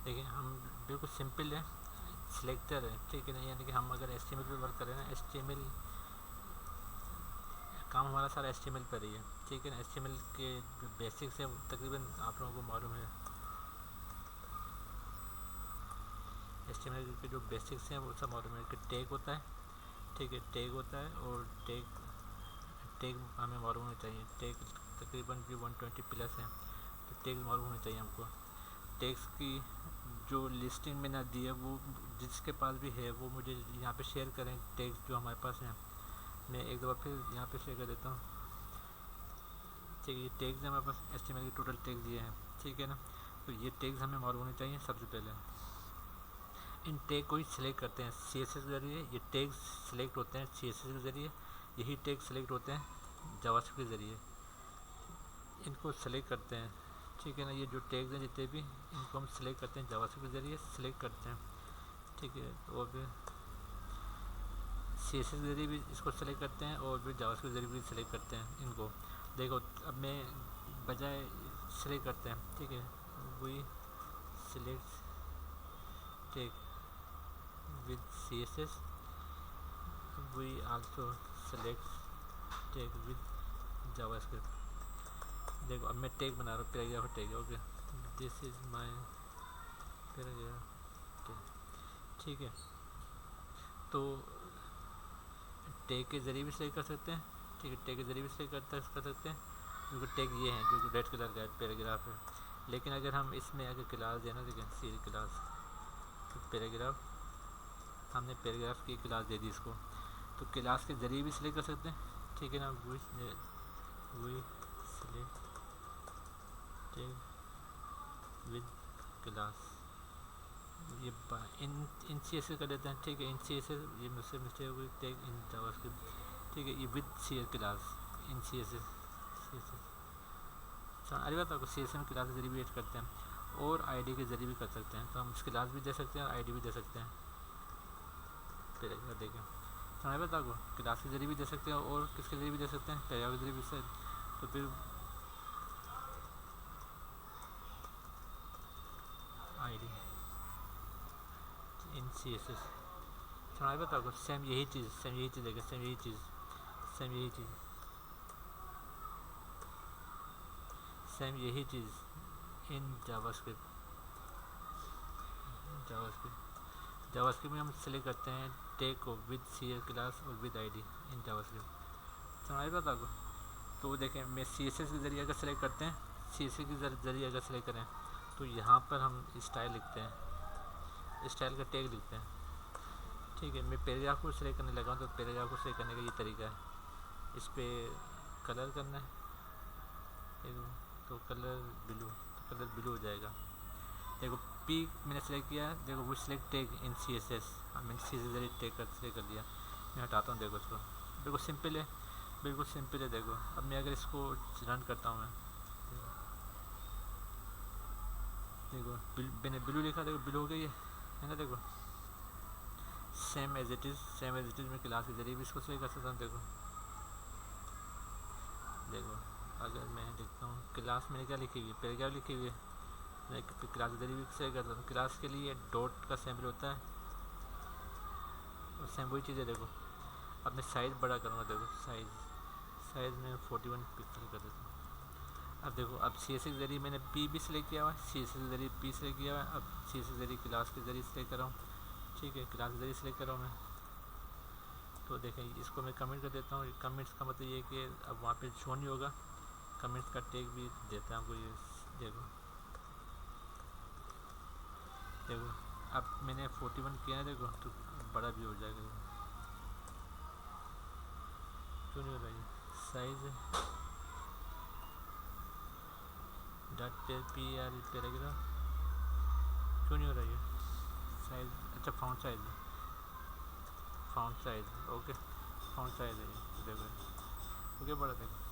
देखिए हम बिल्कुल सिंपल है, सिलेक्टर है, ठीक है ना। यानी कि हम अगर HTML पे वर्क करें ना, HTML काम हमारा सारा HTML पर ही है, ठीक है ना। HTML के जो बेसिक्स है वो तकरीबन आप लोगों को मालूम है। HTML के जो बेसिक्स हैं वो सब मालूम है कि टैग होता है, ठीक है, टैग होता है। और टैग टैग हमें मालूम होना चाहिए। टैग तकरीबन भी 120 प्लस है, तो टैग मालूम होना चाहिए हमको। टैग्स की जो लिस्टिंग मैंने दी है वो जिसके पास भी है वो मुझे यहाँ पे शेयर करें, टैग्स जो हमारे पास हैं। मैं एक दो बार फिर यहाँ पे शेयर कर देता हूँ, ठीक है। ये टैग्स हमारे पास HTML के टोटल टैग्स ये हैं, ठीक है ना। तो ये टैग्स हमें मालूम होने चाहिए सबसे पहले। इन टैग को ही सिलेक्ट करते हैं CSS के ज़रिए। ये टैग्स सिलेक्ट होते हैं CSS के ज़रिए, यही टैग सिलेक्ट होते हैं जावास्क्रिप्ट के ज़रिए। इनको सेलेक्ट करते हैं, ठीक है ना। ये जो टैग्स हैं जितने भी, इनको हम सिलेक्ट करते हैं जावास्क्रिप्ट के ज़रिए सिलेक्ट करते हैं, ठीक है। और फिर CSS के ज़रिए भी इसको सेलेक्ट करते हैं और फिर जावास्क्रिप्ट के ज़रिए भी सिलेक्ट करते हैं इनको। देखो अब मैं बजाय सिलेक्ट करते हैं, ठीक है, we select tag with CSS, we also select tag with JavaScript। देखो अब मैं टैग बना रहा हूँ, paragraph tag, okay, this is my paragraph tag, ठीक है। तो टैग के ज़रिए भी सिलेक्ट कर सकते हैं, ठीक है, टैग के ज़रिए भी सिलेक्ट कर सकते हैं। जो कि टैग ये हैं जो कि रेड कलर का पैराग्राफ है। लेकिन अगर हम इसमें अगर क्लास देना, देखें सी क्लास, तो पैराग्राफ, हमने पैराग्राफ की क्लास दे दी इसको, तो क्लास के ज़रिए भी सिलेक्ट कर सकते हैं, ठीक है ना। We select tag with class, ये इन इन CSS कर देते हैं, ठीक है। इन CSS ये मुझसे मिस्टेक हुई, टैग इन जावास्क्रिप्ट, ठीक है। ये with CS class in CSS अरे बात आपको CSS में क्लास के ज़रिए भी ऐड करते हैं और ID के ज़रिए भी कर सकते हैं। तो हम इसकी क्लास भी दे सकते हैं और ID भी दे सकते हैं। फिर देखें समझ में आपको, क्लास के ज़रिए भी दे सकते हैं और किसके ज़रिए भी दे सकते हैं, पैराग्राफ के ज़रिए भी से। तो फिर ID इन CSS समझ में आपको, सेम यही चीज़ देखें, सेम यही चीज़ इन जावास्क्रिप्ट में हम सेलेक्ट करते हैं टैग को विद CS क्लास और विद ID इन जावास्क्रिप्ट, समझ में आपको। तो देखें मैं CSS के ज़रिए अगर सेलेक्ट करते हैं, CSS के ज़रिए अगर सेलेक्ट करें तो यहाँ पर हम स्टाइल लिखते हैं, स्टाइल का टैग लिखते हैं, ठीक है। मैं पैराग्राफ को सेलेक्ट करने लगा हूँ, तो पैराग्राफ को सेलेक्ट करने का ये तरीका है। इस पर कलर करना है, तो कलर ब्लू हो जाएगा। देखो पी मैंने सेलेक्ट किया है, देखो वो सिलेक्ट टैग इन CSS, मैंने CSS ज़रिए टैग सेलेक्ट कर दिया। मैं हटाता हूँ, देखो इसको, बिल्कुल सिंपल है, बिल्कुल सिंपल है। देखो अब मैं अगर इसको रन करता हूँ, मैं देखो मैंने ब्लू लिखा, देखो ब्लू हो गई है ना। देखो सेम एज इट इज़ मैं क्लास के ज़रिए भी इसको सेलेक्ट कर सकता हूँ। देखो अगर मैं लिखता हूँ क्लास, मैंने क्या लिखी हुई है, पैराग्राफ लिखी हुई है, मैं क्लास के ज़रिए भी सेलेक्ट करता हूँ। क्लास के लिए डॉट का सिंबल होता है और सेम वही चीज़ है। देखो अब मैं साइज़ बड़ा करूँगा, देखो साइज़ में 41 पिक्सल कर देता हूँ। अब देखो अब CSS के ज़रिए मैंने P भी सिलेक्ट किया हुआ है, CSS के ज़रिए P सिलेक्ट किया हुआ है। अब CSS के ज़रिए क्लास के ज़रिए सिलेक्ट कर रहा हूँ, ठीक है, क्लास के ज़रिए सिलेक्ट कर रहा हूँ मैं। तो देखें इसको मैं कमेंट कर देता हूँ। कमेंट्स का मतलब ये कि अब वहाँ पे शो नहीं होगा, कमेंट्स का टैग भी देता है आपको ये। देखो अब मैंने 41 किया है, देखो तो बड़ा भी हो जाएगा, क्यों नहीं हो रहा है साइज़ डॉट पैराग्राफ, क्यों नहीं हो रहा है साइज़। अच्छा font size okay, font size है ये, देखो ओके बड़ा देखो।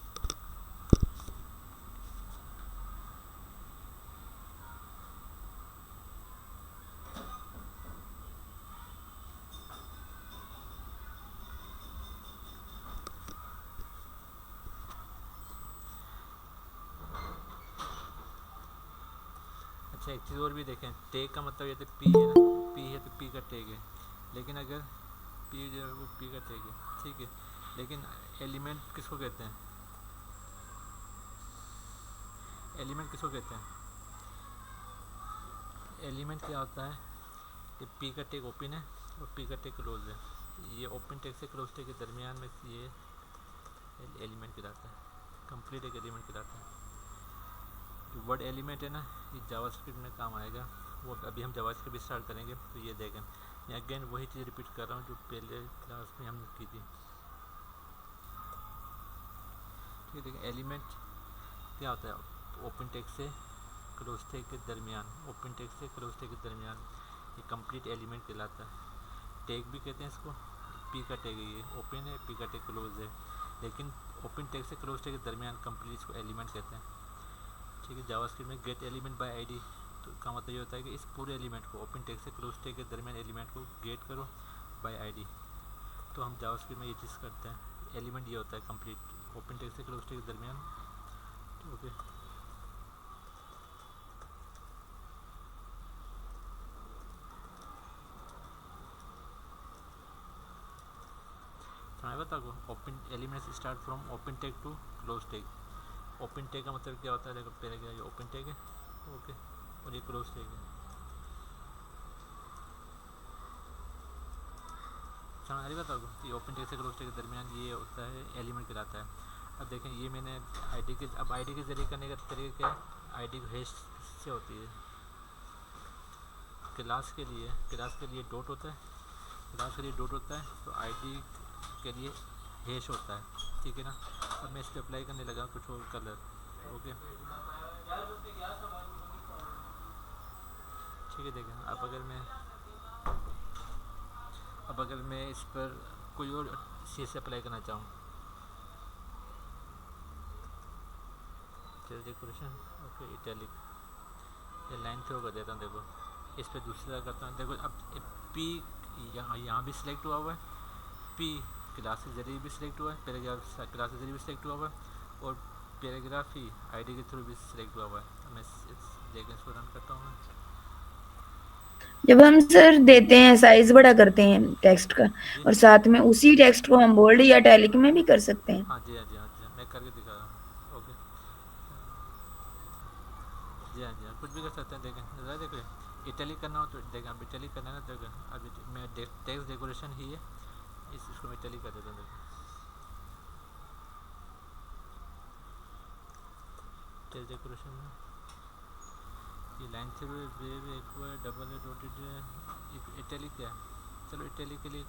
अच्छा एक चीज़ और भी देखें, टैग का मतलब ये तो पी है ना, पी है तो पी का टैग है, लेकिन अगर पी जो है वो पी का टैग है, ठीक है, लेकिन एलिमेंट किसको कहते हैं, एलिमेंट किसको कहते हैं, एलिमेंट क्या होता है कि पी का टैग ओपन है और पी का टैग क्लोज है, ये ओपन टैग से क्लोज टैग के दरमियान में ये एलिमेंट कहलाता है, कंप्लीट एक एलिमेंट कहलाता है। जो वर्ड एलिमेंट है ना, ये जावास्क्रिप्ट में काम आएगा, वो अभी हम जावास्क्रिप्ट स्टार्ट करेंगे तो ये देखें, मैं अगेन वही चीज़ रिपीट कर रहा हूँ जो पहले क्लास में हमने की थी। ठीक है, देखें एलिमेंट क्या होता है, ओपन टैग से क्लोज टैग के दरमियान, ओपन टैग से क्लोज टैग के दरमियान ये कंप्लीट एलिमेंट कहलाता है। टैग भी कहते हैं इसको, पी का टैग है, ये ओपन है, पी का टैग क्लोज है, लेकिन ओपन टैग से क्लोज टैग के दरमियान कंप्लीट इसको एलिमेंट कहते हैं। ठीक है, जावास्क्रिप्ट में गेट एलिमेंट बाय आईडी तो का मतलब ये होता है कि इस पूरे एलिमेंट को ओपन टैग से क्लोज टैग के दरमियान एलिमेंट को गेट करो बाय आईडी। तो हम जावास्क्रिप्ट में ये चीज़ करते हैं, एलिमेंट ये होता है कंप्लीट ओपन टैग से क्लोज टैग के दरमियान। ओके, समझ बता को open elements start from open tag to close tag. Open tag का मतलब क्या होता है, देखो पहले क्या, ये ओपन टैग है, ओके, और ये क्लोज टैग है। समझ आ रही बात आपको, ये ओपन टैग से क्लोज टैग के दरमियान ये होता है एलिमेंट कहलाता है। अब देखें ये मैंने आईडी के, अब आईडी के जरिए करने का तरीका क्या है, आईडी हैश से होती है, क्लास के लिए डॉट होता है, क्लास के लिए डॉट होता है, तो आईडी के लिए हैश होता है। ठीक है ना, अब मैं इस पर अप्लाई करने लगा कुछ और कलर। ओके, ठीक है, देखें अब अगर मैं इस पर कोई और चीज़ से अप्लाई करना चाहूँ, डेकोरेशन, ओके, इटैलिक, ये लाइन थ्रो कर देता हूँ। देखो इस पर दूसरा करता हूँ, देखो अब पी यहाँ भी सिलेक्ट हुआ हुआ है, पी क्लास के जरिए भी सिलेक्ट हुआ है, पैराग्राफ क्लास के जरिए भी सिलेक्ट हुआ हुआ है, और पैराग्राफ ही आईडी के थ्रू भी सिलेक्ट हुआ हुआ है। मैं देखिए इसको रन करता हूँ मैं। जब हम सर देते हैं साइज बड़ा करते हैं टेक्स्ट का, जी और साथ में उसी टेक्स्ट को हम बोल्ड या टैलिक में भी कर सकते हैं। हाँ जी, हाँ जी, हाँ जी, मैं करके दिखा रहा हूँ। ओके, जी हाँ जी, हाँ कुछ भी कर सकते हैं। देखें ज़रा देखो, इटैलिक करना हो तो देखें, अब इटैलिक करना है ना, देखें अभी मैं टेक्स्ट डेकोरेशन ही है, इसको मैं इटैलिक कर देता हूँ। देखो टेक्स्ट डेकोरेशन में ये line through wave aqua double है डॉटेड इटैलिक क्या है, चलो इटैलिक के लिए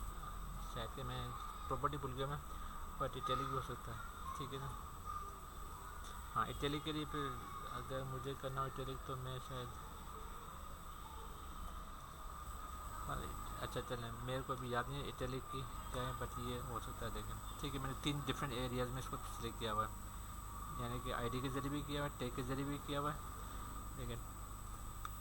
शायद कि मैं प्रॉपर्टी भूल गया मैं, बट इटैलिक भी हो सकता है। ठीक है ना, हाँ इटैलिक के लिए फिर अगर मुझे करना हो इटैलिक तो मैं शायद, हाँ, अच्छा चलें, मेरे को अभी याद नहीं है इटैलिक की क्या है, बट ये हो सकता है। देखें ठीक है, मैंने 3 डिफरेंट एरियाज़ में इसको सिलेक्ट किया हुआ है, यानी कि आईडी के ज़रिए भी किया हुआ है, टैग के ज़रिए भी किया हुआ है, लेकिन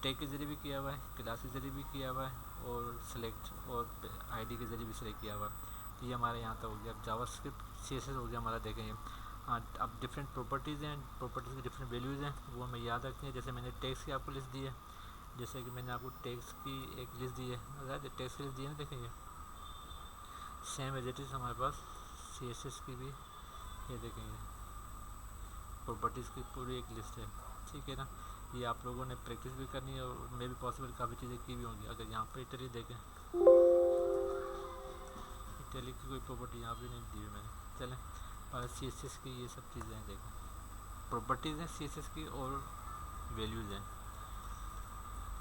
टैग के ज़रिए भी किया हुआ है, क्लास के ज़रिए भी किया हुआ है, और सेलेक्ट और आईडी के ज़रिए भी सिलेक्ट किया हुआ है। तो ये हमारे यहाँ तक हो गया। अब जावास्क्रिप्ट सीएसएस हो गया हमारा, देखें ये। हाँ, अब डिफरेंट प्रॉपर्टीज़ हैं, प्रॉपर्टीज़ की डिफरेंट वैल्यूज़ हैं, वो हमें याद रखनी है। जैसे मैंने टैग्स की आपको लिस्ट दी है, जैसे कि मैंने आपको टैग्स की एक लिस्ट दी है, टैग्स की लिस्ट दी है ना, देखेंगे सेम एज इट इज़ हमारे पास सीएसएस की भी, ये देखेंगे प्रॉपर्टीज़ की पूरी एक लिस्ट है। ठीक है ना, ये आप लोगों ने प्रैक्टिस भी करनी है, और मे भी पॉसिबल काफ़ी चीज़ें की भी होंगी। अगर यहाँ पे इटली देखें, इटली की कोई प्रॉपर्टी यहाँ भी नहीं दी हुई मैंने। चलें, और सी एस एस की ये सब चीज़ें हैं, देखें प्रॉपर्टीज़ हैं सी एस एस की और वैल्यूज़ हैं।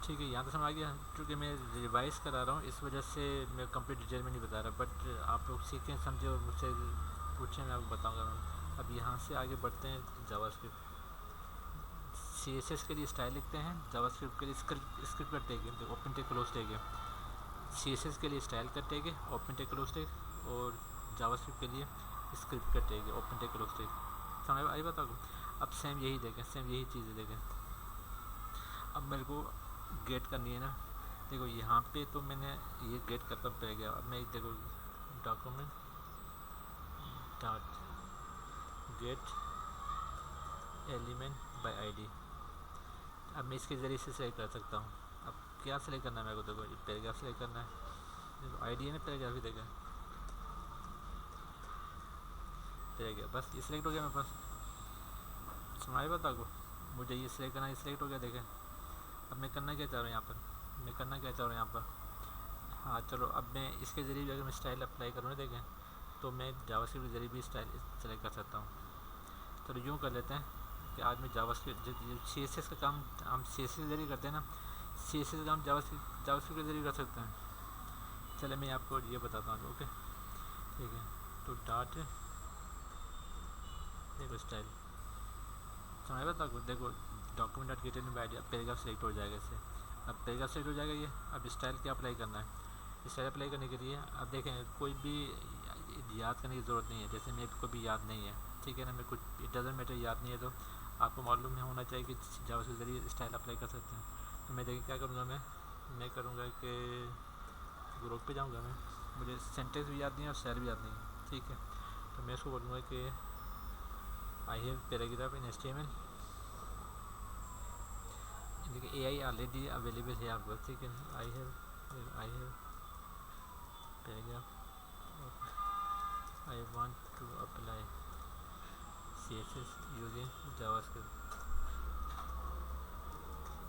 ठीक है, यहाँ तो समझ आ गया। क्योंकि मैं रिवाइज़ करा रहा हूँ, इस वजह से मैं कंप्लीट डिटेल में नहीं बता रहा, बट आप लोग सीखें समझे और मुझसे पूछें, मैं आपको बताऊँगा। मैं अब यहाँ से आगे बढ़ते हैं जावास्क्रिप्ट। सीएसएस के लिए स्टाइल लिखते हैं, जावास्क्रिप्ट के लिए स्क्रिप्ट का टैग है, ओपन टैग क्लोज टैग है। सीएसएस के लिए स्टाइल का टैग है, ओपन टैग क्लोज टैग, और जावास्क्रिप्ट के लिए स्क्रिप्ट का टैग है, ओपन टैग क्लोज टैग। समझ आई बात आपको? अब सेम यही देखें, सेम यही चीज़ें देखें। अब मेरे को गेट करनी है ना, देखो यहाँ पे तो मैंने ये गेट करता पड़ गया। अब मैं देखो document dot get element by ID, अब मैं इसके ज़रिए से सेलेक्ट कर सकता हूँ। अब क्या सेलेक्ट करना है मेरे को, देखो ये पैराग्राफ सेलेक्ट करना है, देखो आईडी है ना पैराग्राफ ही, देखें पैराग्राफ, बस ये सिलेक्ट हो गया मेरे पास। सुनाई बात आपको, मुझे ये सिलेक्ट करना, ये सिलेक्ट हो गया, देखें। अब मैं करना क्या चाह रहा हूँ यहाँ पर, मैं करना क्या चाह रहा हूँ यहाँ पर, हाँ चलो अब मैं इसके ज़रिए भी अगर मैं स्टाइल अप्लाई करूँ ना, देखें तो मैं जावास्क्रिप्ट के ज़रिए भी स्टाइल सेलेक्ट कर सकता हूँ। चलो यूँ कर लेते हैं कि आज मैं जावास्क्रिप्ट CSS का काम हम CSS के ज़रिए करते हैं ना, CSS का काम जावास्क्रिप्ट के ज़रिए कर सकते हैं। चले मैं आपको ये बताता हूँ, ओके ठीक है। तो डॉट देखो स्टाइल, समझ बता आपको, देखो डॉक्यूमेंट डॉट गेट में आइडिया पैराग्राफ सेलेक्ट हो जाएगा इससे। अब पैराग्राफ सेलेक्ट हो जाएगा ये। अब स्टाइल क्या अप्लाई करना है, स्टाइल अप्लाई करने के लिए अब देखें कोई भी याद करने की ज़रूरत नहीं है, जैसे मेरे को भी याद नहीं है, ठीक है ना, मैं कुछ इट डजंट मैटर याद नहीं है, तो आपको मालूम होना चाहिए कि जावास्क्रिप्ट के ज़रिए स्टाइल अप्लाई कर सकते हैं। तो मैं देखिए क्या करूँगा, मैं करूँगा कि ग्रुप पे जाऊँगा, मैं मुझे सेंटेंस भी याद नहीं है और शेयर भी याद नहीं है, ठीक है। तो मैं इसको बोलूँगा कि I have paragraph in HTML, देखिए AI ऑलरेडी अवेलेबल है आपको, ठीक है। I have paragraph, I want to apply CSS using JavaScript.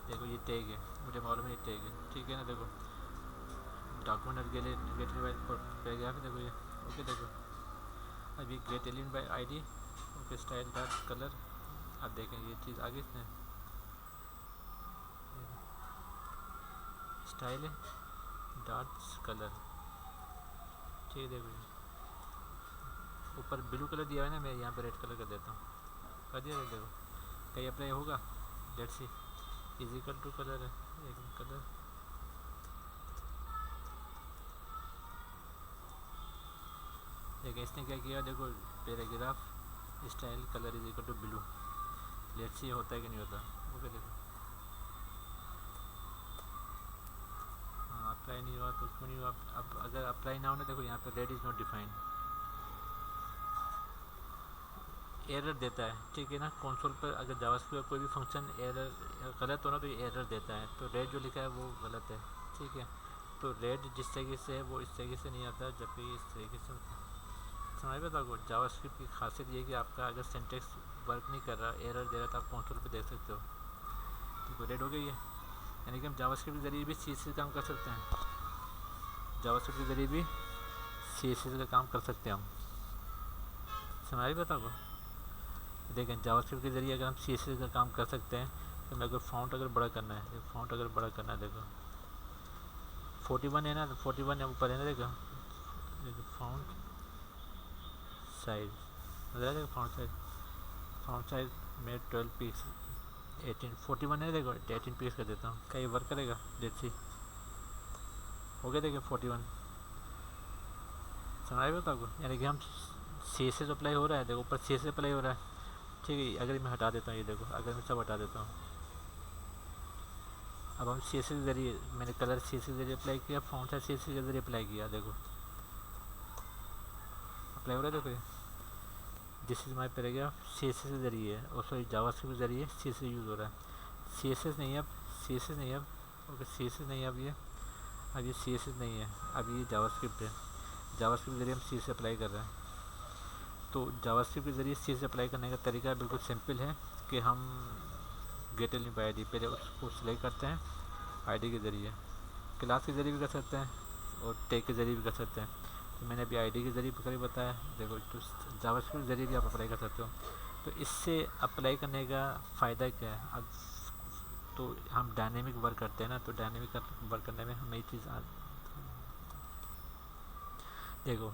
देखो ये टैग है, मुझे मालूम है ये टैग है, ठीक है ना। देखो डॉक्यूमेंट गेट पैराग्राफ, देखो ये ओके। देखो अब ये gate element bye ID, okay style dot colour. अब देखें ये चीज़ आगे इसने स्टाइल है डॉट कलर, ठीक है। देखो ये ऊपर ब्लू कलर दिया है ना, मैं यहाँ पे रेड कलर कर देता हूँ, कर दिया रेड। देखो कहीं अप्लाई होगा, let's see, is equal to colour है एक कलर, देखिए इसने क्या किया, देखो paragraph style colour is equal to blue, let's see होता है कि नहीं होता, ओके। देखो हाँ अप्लाई नहीं हुआ तो क्यों नहीं हुआ। अब अगर अप्लाई ना होने, देखो यहाँ पे red is not defined, error देता है, ठीक है ना। कंसोल पर अगर जावास्क्रिप्ट का कोई भी फंक्शन एरर गलत हो ना तो ये एरर देता है, तो रेड जो लिखा है वो गलत है, ठीक है। तो रेड जिस तरीके से है वो इस तरीके से नहीं आता, जबकि इस तरीके से समझ में। तो जावास्क्रिप्ट की खासियत ये है कि आपका अगर सिंटेक्स वर्क नहीं कर रहा, एरर दे रहा, तो आप कंसोल पर देख सकते हो। तो रेड हो गई है, यानी कि हम जावास्क्रिप्ट के ज़रिए भी CSS काम कर सकते हैं, जावास्क्रिप्ट के ज़रिए भी CSS का काम कर सकते हैं हम, समझ में बताओ। देखें जावास्क्रिप्ट के ज़रिए अगर हम CSS का काम कर सकते हैं, तो मेरे को फ़ॉन्ट अगर बड़ा करना है, फ़ॉन्ट अगर बड़ा करना है, देखो 41 है ना, तो 41 ऊपर है ना, देखो फ़ॉन्ट साइज, देखो फ़ॉन्ट साइज में 12 पीस 41 है, देखो 18 पीस कर देता हूँ, क्या ये वर्क करेगा, लेट्स सी, हो गया। देखिए 41, समझ आएगा तो आपको, यानी कि हम CSS अप्लाई हो रहा है, देखो ऊपर CSS अप्लाई हो रहा है, ठीक है। अगर मैं हटा देता हूँ, ये देखो अगर मैं सब हटा देता हूँ, अब हम CSS के ज़रिए, मैंने कलर CSS के ज़रिए अप्लाई किया, फॉन्ट साइज CSS के ज़रिए अप्लाई किया, देखो अप्लाई हो रहा है। देखो this is my paragraph CSS के ज़रिए है, और सॉरी जावास्क्रिप्ट के ज़रिए CSS यूज़ हो रहा है, CSS नहीं अब, CSS नहीं अब, ओके CSS नहीं अब ये CSS नहीं है, अब ये जावास्क्रिप्ट है। जावास्क्रिप्ट के ज़रिए हम CSS अप्लाई कर रहे हैं। तो जावास्क्रिप्ट के ज़रिए CSS अप्लाई करने का तरीका बिल्कुल सिंपल है कि हम गेट एलिमेंट बाय ID पहले उसको सिलेक्ट करते हैं, ID के ज़रिए, क्लास के ज़रिए भी कर सकते हैं और टैग के ज़रिए भी कर सकते हैं। तो मैंने अभी ID के ज़रिए करीब बताया, देखो तो जावास्क्रिप्ट के ज़रिए भी आप अप्लाई कर सकते हो। तो इससे अप्लाई करने का फ़ायदा क्या है, अब तो हम डायनेमिक वर्क करते हैं ना, तो डायनेमिक वर्क करने में हमें ये चीज़ देखो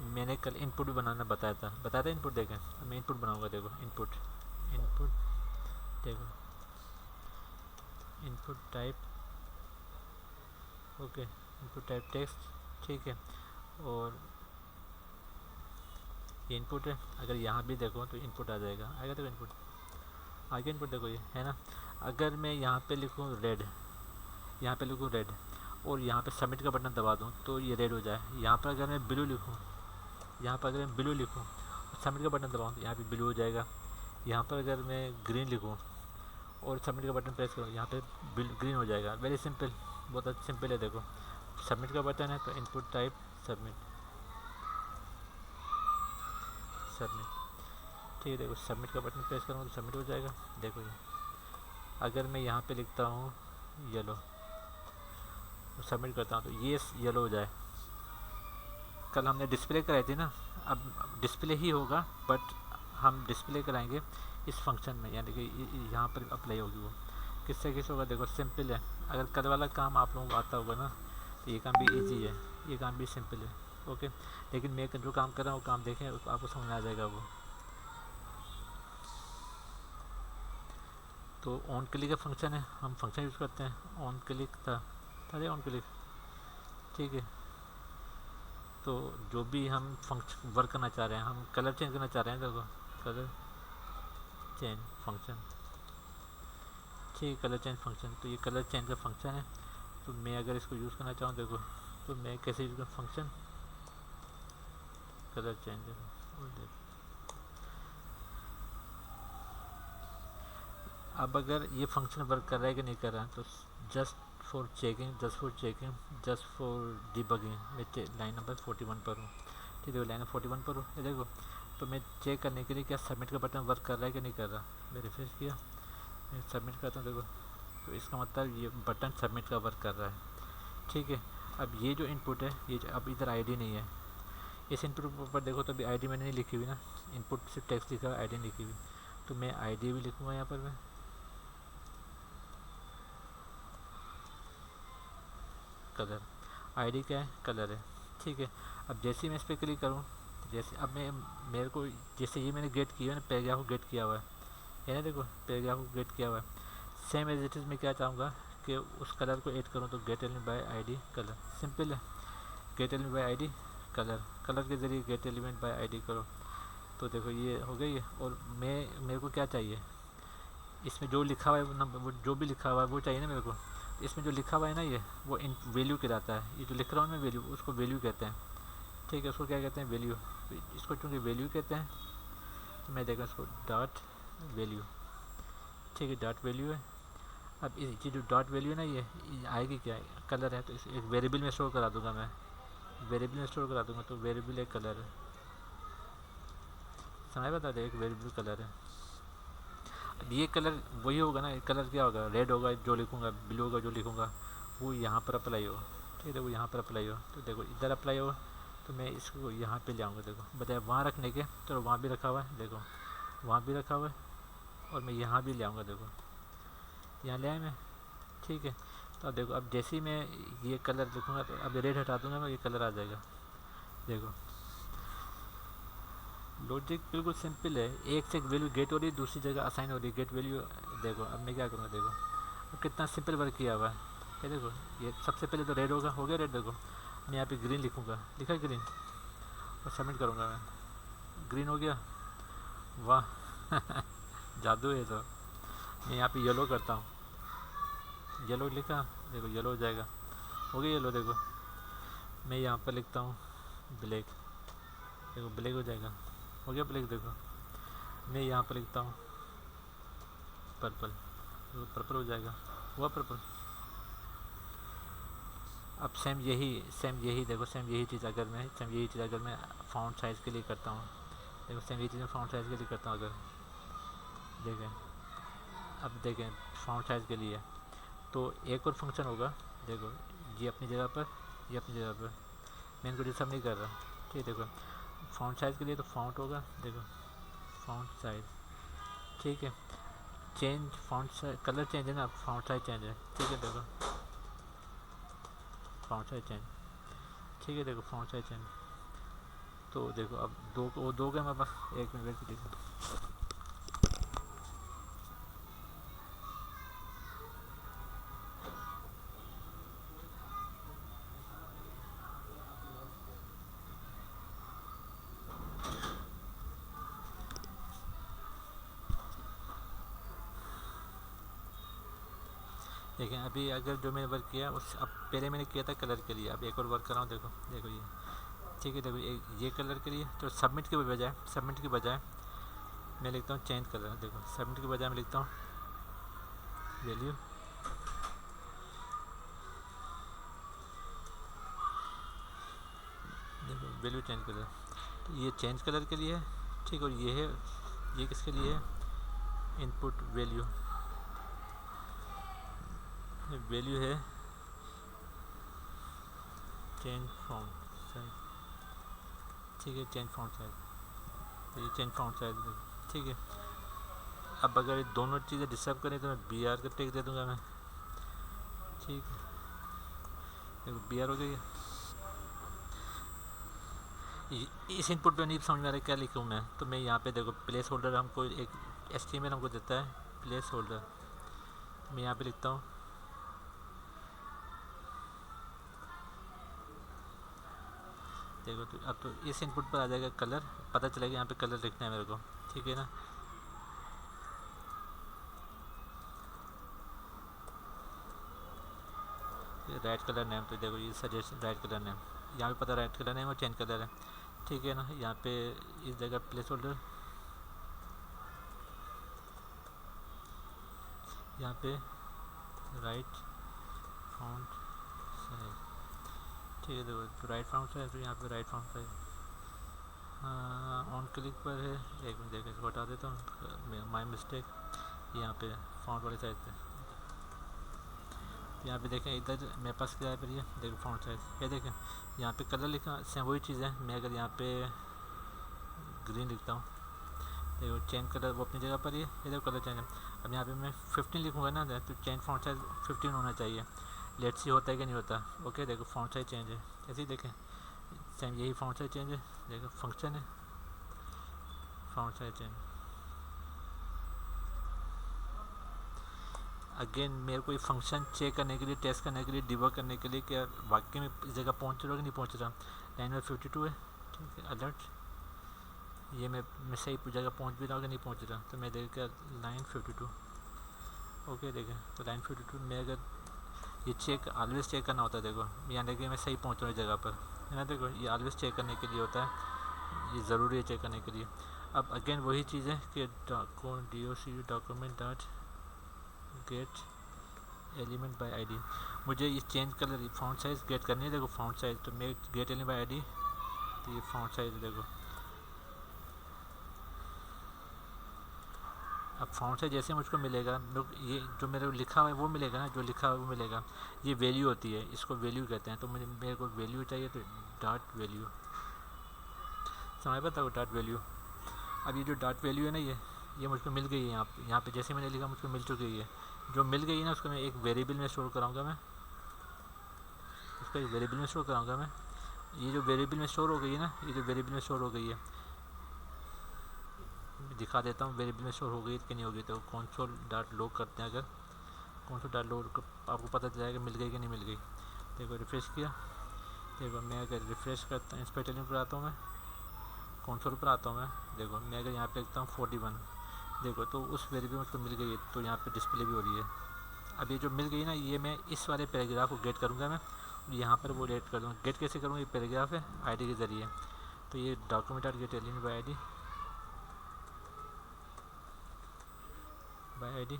मैंने कल इनपुट भी बनाना बताया था इनपुट, देखें मैं इनपुट बनाऊंगा, देखो इनपुट देखो input type, okay input type text, ठीक है। और ये इनपुट है, अगर यहाँ भी देखो तो इनपुट आ जाएगा, आएगा देखो इनपुट आगे, इनपुट देखो ये है ना। अगर मैं यहाँ पे लिखूँ रेड, यहाँ पे लिखूँ रेड और यहाँ पे सबमिट का बटन दबा दूँ तो ये रेड हो जाए। यहाँ पर अगर मैं ब्लू लिखूँ, यहाँ पर अगर मैं ब्लू लिखूँ और सबमिट का बटन दबाऊँ तो यहाँ पे ब्लू हो जाएगा। यहाँ पर अगर मैं ग्रीन लिखूँ और सबमिट का बटन प्रेस करूँ, यहाँ पे ग्रीन हो जाएगा। वेरी सिंपल, बहुत सिंपल है। देखो सबमिट का बटन है तो इनपुट टाइप सबमिट, सबमिट, ठीक है। देखो सबमिट का बटन प्रेस करूँगा तो सबमिट हो जाएगा। देखो ये अगर मैं यहाँ पे लिखता हूँ येलो, तो सबमिट करता हूँ तो ये येलो हो जाए। कल हमने डिस्प्ले कराई थी ना, अब डिस्प्ले ही होगा, बट हम डिस्प्ले कराएंगे इस फंक्शन में, यानी कि यहाँ पर अप्लाई होगी वो। किससे किस होगा, देखो सिंपल है। अगर कल वाला काम आप लोगों को आता होगा ना, तो ये काम भी इजी है, ये काम भी सिंपल है, ओके। लेकिन मैं जो काम कर रहा हूँ वो काम देखें, आपको समझ में आ जाएगा वो। तो ऑन क्लिक का फंक्शन है, हम फंक्शन यूज़ करते हैं। ऑन क्लिक था, अरे ऑन क्लिक, ठीक है। तो जो भी हम फंक्शन वर्क करना चाह रहे हैं, हम कलर चेंज करना चाह रहे हैं, देखो कलर चेंज फंक्शन, ठीक है, कलर चेंज फंक्शन। तो ये कलर चेंज का फंक्शन है। तो मैं अगर इसको यूज़ करना चाहूँ, देखो तो मैं कैसे यूज़ करूँ, फंक्शन कलर चेंज, देखो। अब अगर ये फंक्शन वर्क कर रहा है कि नहीं कर रहा है, तो just for checking, just for debugging, मैं लाइन नंबर 41 पर हूँ, ठीक है। लाइन 41 पर हूँ, ये देखो। तो मैं चेक करने के लिए क्या सबमिट का बटन वर्क कर रहा है कि नहीं कर रहा, मैं रिफ्रेश किया, मैं सबमिट करता हूँ, देखो। तो इसका मतलब ये बटन सबमिट का वर्क कर रहा है, ठीक है। अब ये जो इनपुट है, ये अब इधर आईडी नहीं है, इस इनपुट पर देखो तो अभी आईडी मैंने नहीं लिखी हुई ना, इनपुट सिर्फ टेक्स्ट लिखा हुआ, आईडी नहीं लिखी हुई। तो मैं आईडी भी लिखूँगा यहाँ पर मैं, कलर, आईडी क्या है, कलर है, ठीक है। अब जैसे ही मैं इस पर क्लिक करूँ, जैसे अब मैं मेरे को जैसे ये मैंने गेट किया है ना, पैराग्राफ को गेट किया हुआ है ना, देखो पैराग्राफ को गेट किया हुआ है। सेम एज इट इज़ मैं क्या चाहूँगा कि उस कलर को ऐड करूँ, तो get element by ID colour, simple है। Get element by ID colour, colour के ज़रिए गेट एलिमेंट बाय आईडी करो। तो देखो ये हो गई है। और मेरे को क्या चाहिए, इसमें जो लिखा हुआ है वो नंबर, वो जो भी लिखा हुआ है वो चाहिए ना मेरे को। इसमें जो लिखा हुआ है ना, ये वो इन वैल्यू कहलाता है। ये जो लिख रहा हूँ मैं वैल्यू, उसको वैल्यू कहते हैं, ठीक है। उसको क्या कहते हैं, वैल्यू। इसको चूँकि वैल्यू कहते हैं, तो मैं देखा इसको डॉट वैल्यू, ठीक है, डॉट वैल्यू है। अब ये जो डॉट वैल्यू है ना, ये आएगी क्या, कलर है, तो इस एक वेरिएबल में स्टोर करा दूंगा मैं, वेरिएबल में स्टोर करा दूंगा। तो वेरिएबल एक कलर है, समझ बता दे, एक वेरिएबल कलर है। अब ये कलर वही होगा ना, कलर क्या होगा, रेड होगा जो लिखूँगा, ब्लू होगा जो लिखूँगा, वो यहाँ पर अप्लाई हो, ठीक है। वो यहाँ पर अप्लाई हो, तो देखो इधर अप्लाई हो, तो मैं इसको यहाँ पे ले आऊँगा। देखो बताया वहाँ रखने के, तो वहाँ भी रखा हुआ है, देखो वहाँ भी रखा हुआ है, और मैं यहाँ भी ले आऊँगा, देखो यहाँ ले आए मैं, ठीक है। तो अब देखो, अब जैसे ही मैं ये कलर लिखूँगा, तो अब रेड हटा दूँगा मैं, ये कलर आ जाएगा। देखो लॉजिक बिल्कुल सिंपल है, एक से एक वैल्यू गेट हो रही है, दूसरी जगह असाइन हो रही है, गेट वैल्यू। देखो अब मैं क्या करूँगा, देखो अब कितना सिंपल वर्क किया हुआ है, ये देखो। ये सबसे पहले तो रेड होगा, हो गया रेड। देखो मैं यहाँ पे ग्रीन लिखूँगा, लिखा है ग्रीन, और सबमिट करूँगा मैं, ग्रीन हो गया, वाह जादू है। तो मैं यहाँ पे येलो करता हूँ, येलो लिखा, देखो येलो हो जाएगा, हो गया येलो। देखो मैं यहाँ पर लिखता हूँ ब्लैक, देखो ब्लैक हो जाएगा, हो गया ब्लैक। देखो मैं यहाँ पर लिखता हूँ पर्पल, तो पर्पल हो जाएगा, हुआ पर्पल। अब सेम यही देखो, सेम यही चीज़ अगर मैं फ़ॉन्ट साइज़ के लिए करता हूँ, देखो सेम यही चीज़ मैं फ़ॉन्ट साइज़ के लिए करता हूँ। अगर देखें, अब देखें फ़ॉन्ट साइज़ के लिए तो एक और फंक्शन होगा, देखो ये अपनी जगह पर, ये अपनी जगह पर, मैं इनको डिस्टर्ब नहीं कर रहा, ठीक है। देखो फ़ॉन्ट साइज़ के लिए तो फ़ॉन्ट होगा, देखो फ़ॉन्ट साइज़, ठीक है। Change font size, colour change है ना, फ़ॉन्ट साइज़ चेंज है, ठीक है। देखो फ़ॉन्ट साइज़ चेंज, ठीक है। देखो फ़ॉन्ट साइज़ चेंज, तो देखो अब दो का मेरे पास, एक मिनट वेट कीजिए। देखें अभी अगर जो मैंने वर्क किया उस, अब पहले मैंने किया था कलर के लिए, अब एक और वर्क कर रहा हूँ। देखो देखो ये, ठीक है। देखो ये कलर के लिए, तो सबमिट के बजाय मैं लिखता हूँ चेंज कलर। देखो सबमिट के बजाय मैं लिखता हूँ वैल्यू, देखो वैल्यू चेंज कलर। तो ये चेंज कलर के लिए है, ठीक। और ये है, ये किसके लिए है, इनपुट वैल्यू। वैल्यू है चेंज फॉन्ट साइज, ठीक है, चेंज फॉन्ट साइज। ये चेंज फॉन्ट साइज, ठीक है। अब अगर ये दोनों चीज़ें डिस्टर्ब करें तो मैं बी आर का टेक दे दूँगा मैं, ठीक है। देखो बी आर हो गई है। इस इनपुट पे नहीं समझ में आ रहा क्या लिखूँ मैं, तो मैं यहाँ पे देखो प्लेस होल्डर हमको एक HTML हमको देता है प्लेस होल्डर, तो मैं यहाँ पे लिखता हूँ देखो। तो अब तो इस इनपुट पर आ जाएगा कलर, पता चलेगा यहाँ पे कलर लिखना है मेरे को, ठीक है ना। राइट कलर नेम, तो देखो ये सजेस्ट राइट कलर नेम, यहाँ पे पता राइट कलर नेम और चेंज कलर है, ठीक है ना। यहाँ पे इस जगह प्लेस होल्डर, यहाँ पे राइट फॉन्ट साइज, ठीक है। देखो तो राइट फॉन्ट साइज, तो यहाँ पे right font size on click पर है। एक मिनट देखो इसको हटा देता हूँ, माई मिस्टेक। यहाँ पे फॉन्ट वाले साइज पे, यहाँ पे देखें इधर मेरे पास क्या है फिर, ये देखो फॉन्ट साइज, ये देखें यहाँ पे कलर लिखा सेम वही चीज़ है। मैं अगर यहाँ पे ग्रीन लिखता हूँ, देखो चेंज कलर वो अपनी जगह पर ही है, ये देखो कलर चेंज है। अब यहाँ पे मैं 15 लिखूँगा ना, तो चेंज फॉन्ट साइज 15 होना चाहिए। लेट्स सी होता है कि नहीं होता। ओके देखो फॉन्ट साइज चेंज है, ऐसे ही देखें सेम यही फॉन्ट साइज चेंज है। देखो फंक्शन है फॉन्ट साइज चेंज। अगेन मेरे को ये फंक्शन चेक करने के लिए, टेस्ट करने के लिए, डिबग करने के लिए क्या वाकई में इस जगह पहुँच रहा है कि नहीं पहुँच रहा। लाइन में 52 है, ठीक है। अलर्ट, ये मैं सही जगह पहुँच भी रहा हूँ कि नहीं पहुँच रहा। तो मैं देख कर लाइन 52, ओके देखें। तो लाइन 52 में अगर ये चेक ऑलवेज चेक करना होता है, देखो यहाँ देखिए मैं सही पहुँच रहा हूँ जगह पर, है ना। देखो ये ऑलवेज चेक करने के लिए होता है, ये ज़रूरी है चेक करने के लिए। अब अगेन वही चीज़ है कि document dot get element by ID, मुझे ये change colour font size get करनी है। देखो फॉन्ट साइज, तो मैं गेट एलिमेंट बाय आईडी, तो ये फॉन्ट साइज देखो। अब फॉन्ट साइज जैसे मुझको मिलेगा, ये जो मेरे लिखा हुआ है वो मिलेगा ना, जो लिखा हुआ है वो मिलेगा। ये वैल्यू होती है, इसको वैल्यू कहते हैं। तो मेरे को वैल्यू चाहिए, तो डॉट वैल्यू, समझ पता हो डॉट वैल्यू। अब ये जो डॉट वैल्यू है ना, ये मुझको मिल गई है यहाँ पे जैसे मैंने लिखा मुझको मिल चुकी है। जो मिल गई है ना, उसको मैं एक वेरिएबल में स्टोर कराऊंगा मैं, उसको एक वेरिएबल में स्टोर कराऊंगा मैं। ये जो वेरिएबल में स्टोर हो गई है ना, ये जो वेरिएबल में स्टोर हो गई है, दिखा देता हूँ वेरिएबल में स्टोर हो गई कि नहीं होगी। तो कंसोल डॉट लॉग करते हैं, अगर कंसोल डॉट लॉग आपको पता चल जाएगा मिल गई कि नहीं मिल गई। देखो रिफ्रेश किया, देखो मैं अगर रिफ्रेश करता हूँ, इंस्पेक्टर पर आता हूँ मैं, कंसोल पर आता हूँ मैं। देखो मैं अगर यहाँ पे लिखता हूँ 41, देखो तो उस वेरिएबल मुझको मिल गई है, तो यहाँ पे डिस्प्ले भी हो रही है। अब ये जो मिल गई ना, ये मैं इस वाले पैराग्राफ को गेट करूँगा मैं, यहाँ पर वो गेट कर दूँगा। गेट कैसे करूँगा, ये पैराग्राफ है आईडी के ज़रिए। तो ये document dot get element by ID,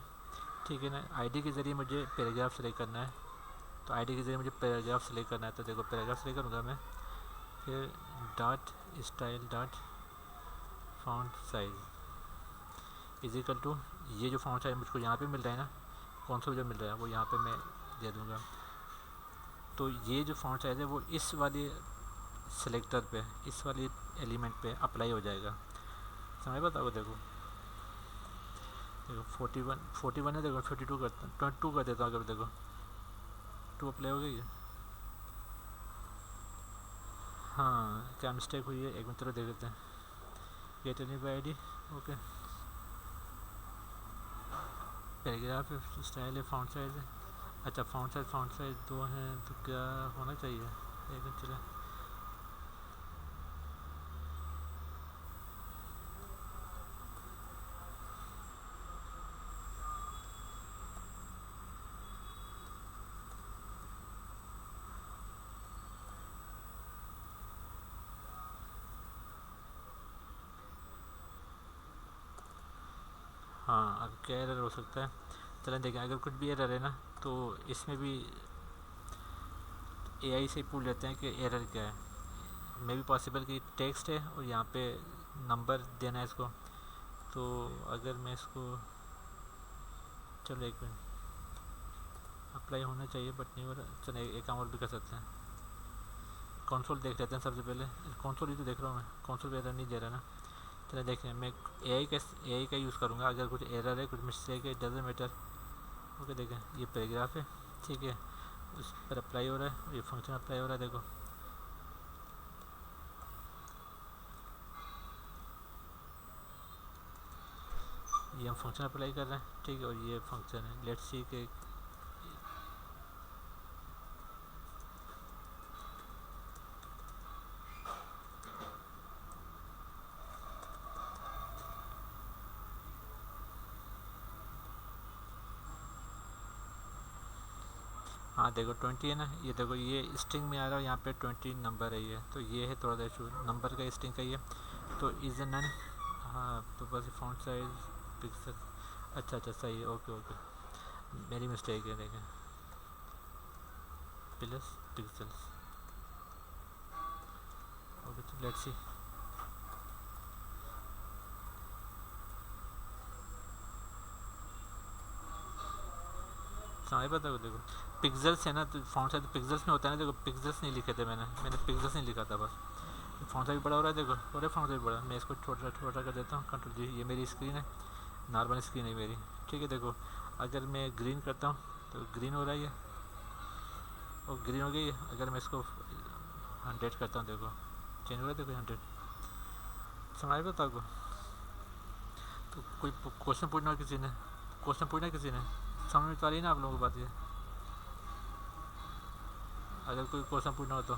ठीक है ना। आईडी के ज़रिए मुझे पैराग्राफ सेलेक्ट करना है, तो आईडी के ज़रिए मुझे पैराग्राफ सेलेक्ट करना है। तो देखो पैराग्राफ सेलेक्ट करूँगा मैं, फिर dot style dot font size is equal to, ये जो फॉन्ट साइज मुझको यहाँ पे मिल रहा है ना, कौन सा जो मिल रहा है वो यहाँ पे मैं दे दूँगा। तो ये जो फॉन्ट साइज़ है वो इस वाली सेलेक्टर पे, इस वाली एलिमेंट पे अप्लाई हो जाएगा। समझ बताओ, देखो देखो 41 है, देखो 52 करता हूँ, 22 कर देता हूँ अगर, देखो 2 अप्लाई हो गई है। हाँ क्या मिस्टेक हुई है, एक मिनट चलो देख लेते हैं। Gate element by ID, okay. Paragraph style है, फॉन्ट साइज है, अच्छा फॉन्ट साइज 2 है, तो क्या होना चाहिए, एक मिनट चलो। हाँ, अब क्या एरर हो सकता है, चलें देखें। अगर कुछ भी एरर है ना, तो इसमें भी एआई से पूछ लेते हैं कि एरर क्या है। मे भी पॉसिबल कि टेक्स्ट है और यहाँ पे नंबर देना है इसको। तो अगर मैं इसको, चलो एक मिनट, अप्लाई होना चाहिए बट नहीं हो रहा। चलो एक काम और भी कर सकते हैं, कंसोल देख लेते हैं सबसे पहले। कंसोल ही तो देख रहा हूँ मैं, कंसोल पे एरर नहीं दे रहा ना। चलो देखें, मैं एआई का यूज़ करूँगा। अगर कुछ एरर है, कुछ मिस्टेक है, डजेंट मैटर। ओके, देखें ये पैराग्राफ है, ठीक है, उस पर अप्लाई हो रहा है, ये फंक्शन अप्लाई हो रहा है। देखो ये हम फंक्शन अप्लाई कर रहे हैं, ठीक है, और ये फंक्शन है। लेट्स सी के हाँ देखो 20 है ना, ये देखो ये स्ट्रिंग में आ रहा है, यहाँ पे 20 नंबर है ये, तो ये है थोड़ा सा इशू नंबर का, स्ट्रिंग का। ये तो इज़ नन। हाँ तो बस फ़ॉन्ट साइज पिक्सल, अच्छा अच्छा सही है, ओके ओके, मेरी मिस्टेक है। देखें प्लस पिक्सल्स, ओके, तो लेट्स सी। समझ पता है, देखो पिक्सल्स है ना, तो फ़ॉन्ट साइज पिक्सल्स में होता है ना। देखो पिक्सल्स नहीं लिखे थे मैंने पिक्सल्स नहीं लिखा था बस। फ़ॉन्ट साइज बड़ा हो रहा है, देखो और फ़ॉन्ट साइज बड़ा। मैं इसको छोटा छोटा कर देता हूँ, कंट्रोल जी। ये मेरी स्क्रीन है, नॉर्मल स्क्रीन है मेरी, ठीक है। देखो अगर मैं ग्रीन करता हूँ तो ग्रीन हो रहा है ये, और ग्रीन हो गई है। अगर मैं इसको 100 करता हूँ, देखो चेंज हो रहा है, देखो 100। समझ पता आपको? तो कोई क्वेश्चन पूछना हो किसी ने, क्वेश्चन पूछना है किसी ने, समझ में तो आ रही है ना आप लोगों को बात ये? अगर कोई क्वेश्चन पूछना हो तो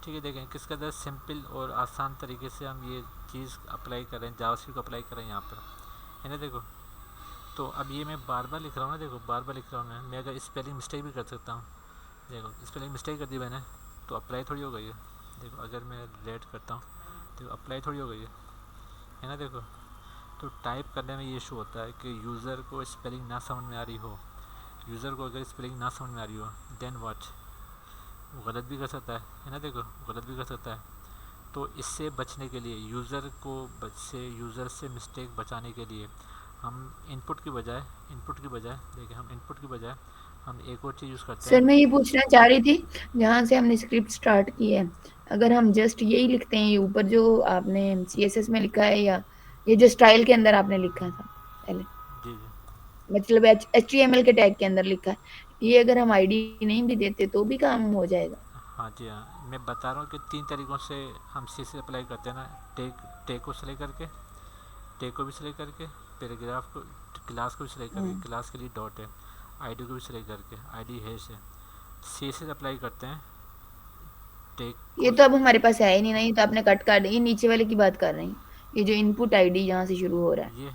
ठीक है। देखें किस कदर सिंपल और आसान तरीके से हम ये चीज़ अप्लाई करें, जावास्क्रिप्ट को अप्लाई करें यहाँ पर, है ना। देखो तो अब ये मैं बार बार लिख रहा हूँ ना, देखो बार बार लिख रहा हूँ मैं अगर स्पेलिंग मिस्टेक भी कर सकता हूँ। देखो स्पेलिंग मिस्टेक कर दी मैंने, तो अप्लाई थोड़ी हो गई है। देखो अगर मैं रेड करता हूँ तो अप्लाई थोड़ी हो गई है ना। देखो तो टाइप करने में ये इशू होता है कि यूज़र को स्पेलिंग ना समझ में आ रही हो। यूज़र को अगर स्पेलिंग ना समझ में आ रही हो, देन व्हाट, वो गलत भी कर सकता है ना। देखो गलत भी कर सकता है। तो इससे बचने के लिए, यूज़र से मिस्टेक बचाने के लिए, हम इनपुट की बजाय देखिए, हम इनपुट की बजाय हम एक और चीज़ यूज़ करते सर हैं। मैं ये पूछना चाह रही थी, जहाँ से हमने स्क्रिप्ट स्टार्ट की है, अगर हम जस्ट यही लिखते हैं, ये ऊपर जो आपने सीएसएस में लिखा है, या ये जो स्टाइल के अंदर आपने लिखा था पहले, जी जी। मतलब HTML के टैग के अंदर लिखा है, ये अगर हम आईडी नहीं भी देते तो भी काम हो जाएगा? हाँ जी हाँ, मैं बता रहा हूँ कि 3 तरीक़ों से हम सी से अप्लाई करते हैं ना। टेक टेक को सिलेक्ट करके, टेक को भी सिलेक्ट करके, पैराग्राफ को, क्लास को भी सिलेक्ट करके, हम्म। क्लास के लिए डॉट है, आईडी को भी सिलेक्ट करके, आईडी हैश है, सी से अप्लाई करते हैं टेक ये को। तो अब हमारे पास है ही नहीं, नहीं तो आपने कट काट दी। ये नीचे वाले की बात कर रही हूँ, ये जो इनपुट आईडी जहाँ से शुरू हो रहा है। ये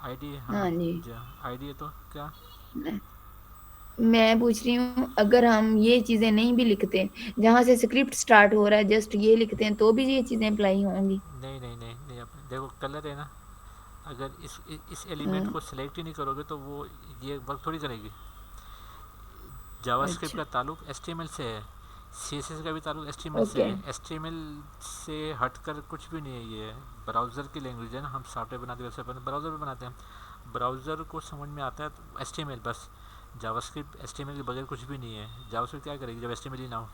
आईडी है, हाँ हाँ जी। जी आईडी है, तो क्या? मैं पूछ रही हूँ, अगर हम ये चीजें नहीं भी लिखते, जहां से स्क्रिप्ट स्टार्ट हो रहा है जस्ट ये लिखते हैं, तो भी ये चीजें अप्लाई होंगी? नहीं नहीं नहीं नहीं, अब देखो कलर है ना, अगर इस एलिमेंट हाँ, को सिलेक्ट ही नहीं करोगे तो वो ये वर्क थोड़ी करेगी। जावास्क्रिप्ट अच्छा, का ताल्लुक एचटीएमएल से है, सीएसएस का भी ताल्लुक एचटीएमएल से ओके, है। एचटीएमएल से हटकर कुछ भी नहीं है। ये ब्राउज़र की लैंग्वेज है ना, हम सॉफ्टवेयर बनाते हैं, वेबसाइट ब्राउज़र पे बनाते हैं। ब्राउज़र को समझ में आता है तो एचटीएमएल बस। जावास्क्रिप्ट एचटीएमएल के बगैर कुछ भी नहीं है। जावास्क्रिप्ट क्या करेगी जब एचटीएमएल ही ना हो?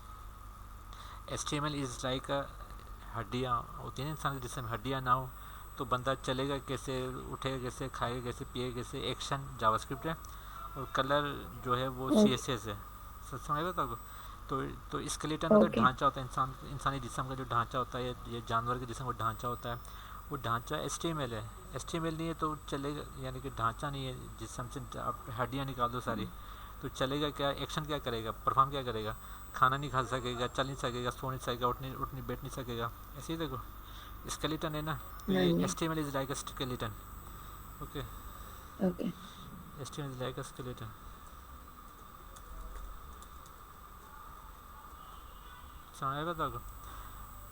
एचटीएमएल इज़ लाइक अ, हड्डियाँ होती हैं ना इंसान के जिसम, हड्डियाँ ना हो तो बंदा चलेगा कैसे, उठेगा कैसे, खाएगा कैसे, पिएगा कैसे? एक्शन जावास्क्रिप्ट है, और कलर जो है वो सी ओके, एस एस है। समझ आता आपको? तो स्केलेटन मतलब ओके, ढांचा होता है, इंसानी जिस्म का जो ढांचा होता है, ये जानवर के जिस्म का ढांचा होता है, वो ढांचा एच टी एम एल है। एच टी एम एल नहीं है तो चलेगा, यानी कि ढांचा नहीं है, जिसम से आप हड्डियाँ निकाल दो सारी, तो चलेगा क्या? एक्शन क्या करेगा, परफॉर्म क्या करेगा? खाना नहीं खा सकेगा, चल नहीं सकेगा, सो नहीं सकेगा, उठनी उठनी बैठ नहीं सकेगा। ऐसे ही देखो स्केलेटन है ना, तो हाँ ये जी, H T M L is like a skeleton. Okay, okay, H T M L is like a skeleton. समझ आएगा तो आपको?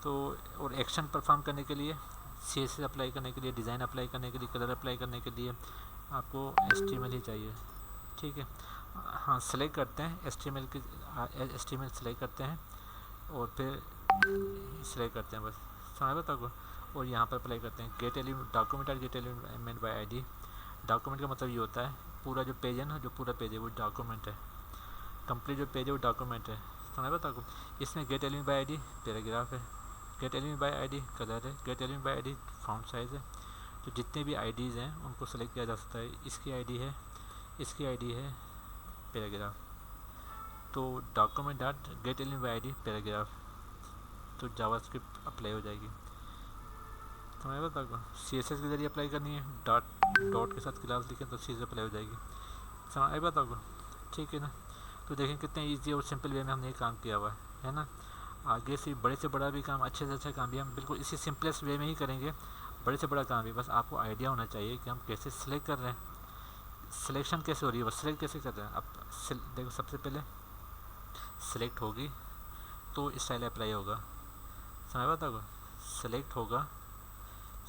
तो और एक्शन परफॉर्म करने के लिए CSS अप्लाई करने के लिए, डिज़ाइन अप्लाई करने के लिए, कलर अप्लाई करने के लिए आपको HTML ही चाहिए, ठीक है। हाँ, सेलेक्ट करते हैं HTML सेलेक्ट करते हैं और फिर सेलेक्ट करते हैं, बस समझ बता को। और यहाँ पर अप्लाई करते हैं गेट एलिमेंट डॉक्यूमेंट और gate element by ID. Document का मतलब ये होता है पूरा जो पेज है ना, जो पूरा पेज है वो डॉक्यूमेंट है, कंप्लीट जो पेज है वो डॉक्यूमेंट है, समझ बता को। इसमें get element by ID paragraph है, get element by ID colour है, get element by ID font size है। तो जितने भी आईडीज़ हैं उनको सेलेक्ट किया जा सकता है। इसकी आईडी है, इसकी आईडी है पैराग्राफ, तो document dot get element by ID paragraph, तो जावास्क्रिप्ट अप्लाई हो जाएगी, समझ बता को। CSS के जरिए अप्लाई करनी है, डॉट के साथ क्लास लिखें तो CSS अप्लाई हो जाएगी, समझ बता को, ठीक है ना। तो देखें कितने ईजी और सिंपल वे में हमने ये काम किया हुआ है ना। आगे से बड़ा भी काम, अच्छे से अच्छा काम भी हम बिल्कुल इसी सिंपलेस्ट वे में ही करेंगे। बड़े से बड़ा काम भी बस आपको आइडिया होना चाहिए कि हम कैसे सिलेक्ट कर रहे हैं, सिलेक्शन कैसे हो रही है, बस सिलेक्ट कैसे कर रहे हैं। अब देखो सबसे पहले सिलेक्ट होगी तो स्टाइल अप्लाई होगा, समझ बता को।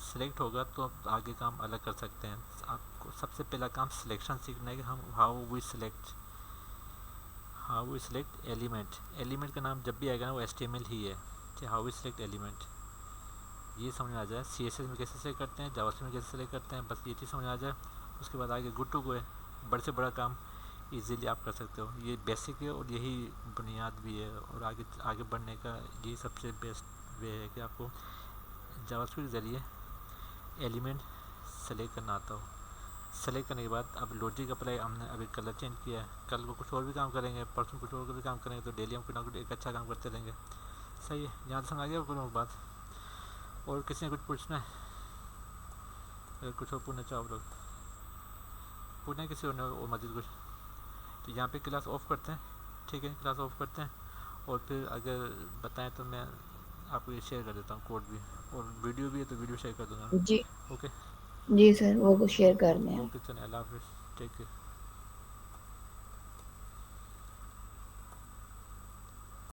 सिलेक्ट होगा तो आप आगे काम अलग कर सकते हैं। आपको सबसे पहला काम सिलेक्शन सीखना है कि हम हाउ वी सिलेक्ट एलिमेंट का नाम जब भी आएगा ना वो HTML ही है, ठीक। हाउ वी सिलेक्ट एलिमेंट ये समझ में आ जाए, CSS में कैसे सेलेक्ट करते हैं, जावास्क्रिप्ट में कैसे सेलेक्ट करते हैं, बस ये चीज़ समझ आ जाए, उसके बाद आगे गुड टू गो है। बड़े से बड़ा काम इजीली आप कर सकते हो, ये बेसिक है और यही बुनियाद भी है। और आगे बढ़ने का यही सबसे बेस्ट वे है कि आपको जावास्क्रिप्ट के ज़रिए एलिमेंट सेलेक्ट करना आता हो। सेलेक्ट करने के बाद अब लॉजिक अप्लाई, हमने अभी कलर चेंज किया है, कल को कुछ और भी काम करेंगे, परसों कुछ और भी काम करेंगे, तो डेली हम कुछ ना कुछ एक अच्छा काम करते रहेंगे, सही है। यहाँ समझ आ गया करूँ बात। और किसी ने कुछ पूछना है, अगर कुछ और पूछना चाहो लोग पूछना है किसी और ने और मज़ीद कुछ, तो यहाँ पे क्लास ऑफ करते हैं, ठीक है। क्लास ऑफ करते हैं और फिर अगर बताएं तो मैं आपको ये शेयर कर देता हूँ कोड भी, और वीडियो भी है तो वीडियो शेयर कर दूँगा। जी ओके जी सर, वो शेयर कर दें। ओके चलें, अल्लाह हाफिज़, टेक केयर।